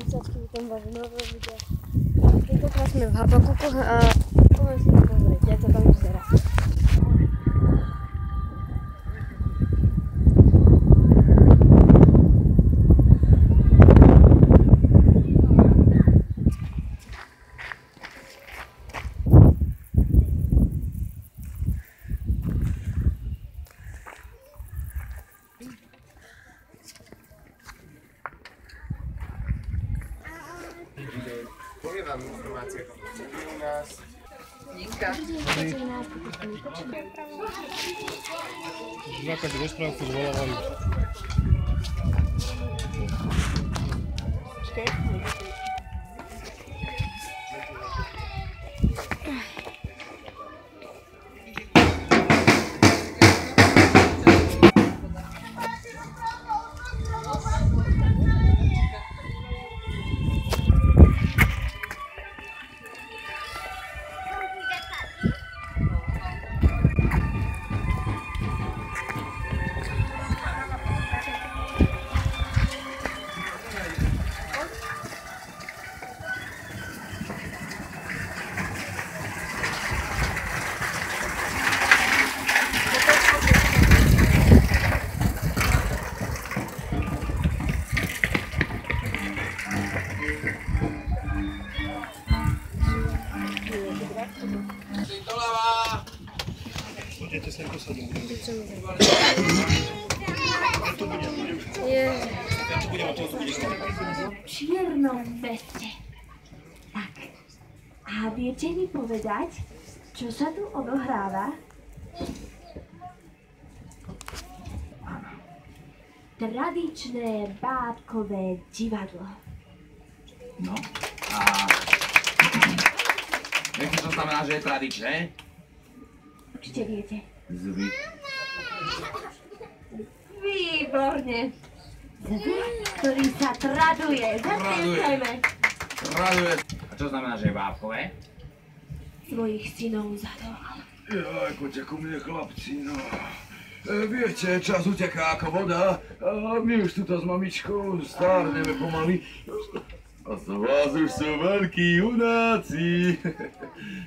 Sačky, vítam vás v novom videu. Tentokrát sme v Habakukoch a poviem si to pozrieť, jak to tam vyzerá. Poviem vám informácie u nás. Ninka. Zákaz rozprávku zvolávali. Poďte sem posadím. V čiernom veste. Tak, a viete mi povedať, čo sa tu odohráva? Tradičné bábkové divadlo. No, a... Viete, čo znamená, že je tradičné? Určite viete. Zvyk. Výborne. Zvyk, ktorý sa traduje. Zatlieskajme. Traduje. A čo znamená, že je bábkové? Svojich synov zadoval. Jaj, poďte ku mne, chlapci, no. Viete, čas uteká ako voda a my už tuto s mamičkou stárneme pomaly. A z vás už sú veľkí junáci.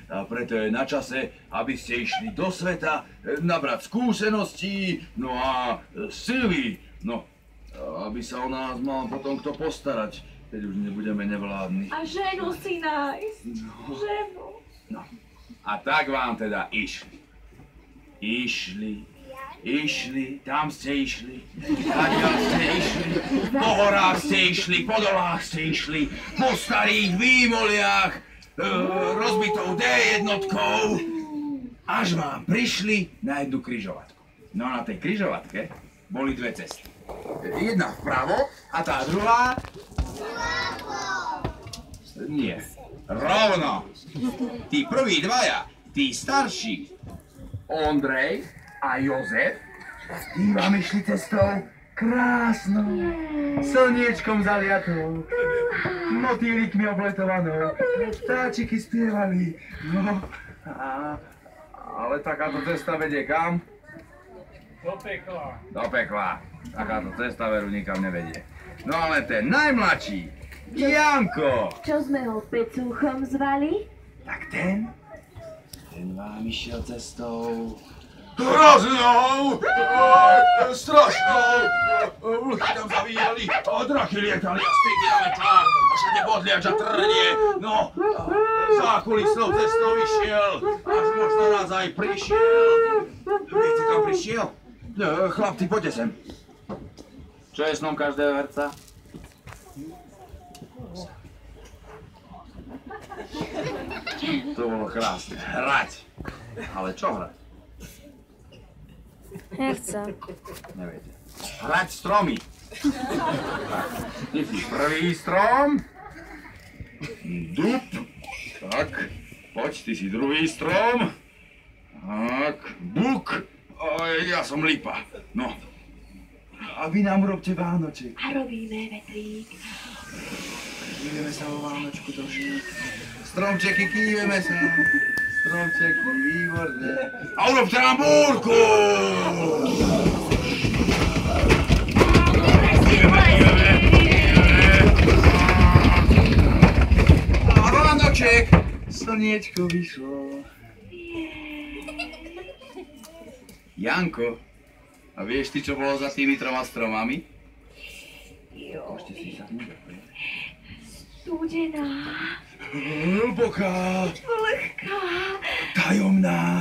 A preto je na čase, aby ste išli do sveta, nabrať skúseností, no a sily. No, aby sa o nás mal potom kto postarať, keď už nebudeme nevládni. A ženu si nájsť. No. Ženu. No, a tak vám teda išli. Išli, tam ste išli, tadiaľ ste išli, po horách ste išli, po dolách ste išli, po starých výmoliach, rozbitou D1, až vám prišli na jednu križovatku. No a na tej križovatke boli dve cesty. Jedna vpravo a tá druhá... Nie, rovno. Tí prví dvaja, tí starší, Ondrej a Jozef, tí vám išli cestou krásnou, slniečkom zaliatou, motýlikmi obletovanou, vtáčiky spievali, no, ale takáto cesta vedie kam? Do pekla. Do pekla. Takáto cesta veru nikam nevedie. No ale ten najmladší, Janko, Čo sme ho pecúchom zvali? tak ten vám išiel cestou... Hroznou! Strašnou! Vlky tam zavíjali, draky lietali a striky na metlách a všade bodliač a trnie. No, zákulisnou cestou išiel, až možno raz aj prišiel. Viete, kam prišiel? Chlapci, poďte sem. Čo je snom každého herca? To bolo krásne. Hrať. Ale čo hrať? Herca. Neviete. Hrať stromy. Ty si prvý strom. Dub. Tak. Poď, ty si druhý strom. Tak. Buk. Ja som lipa. No. A vy nám urobte Vánoček. A robíme vetrík. Kýveme sa o Vánočku trošku. Stromčeky, kýveme sa. Stromčeky, výborne. A urobte nám búrku! Kýveme. slniečko vyšlo. Janko, a vieš ty, čo bolo za tými 3 stromami? Môžete si sadnúť. Studená, Hlboká, vlhká, tajomná,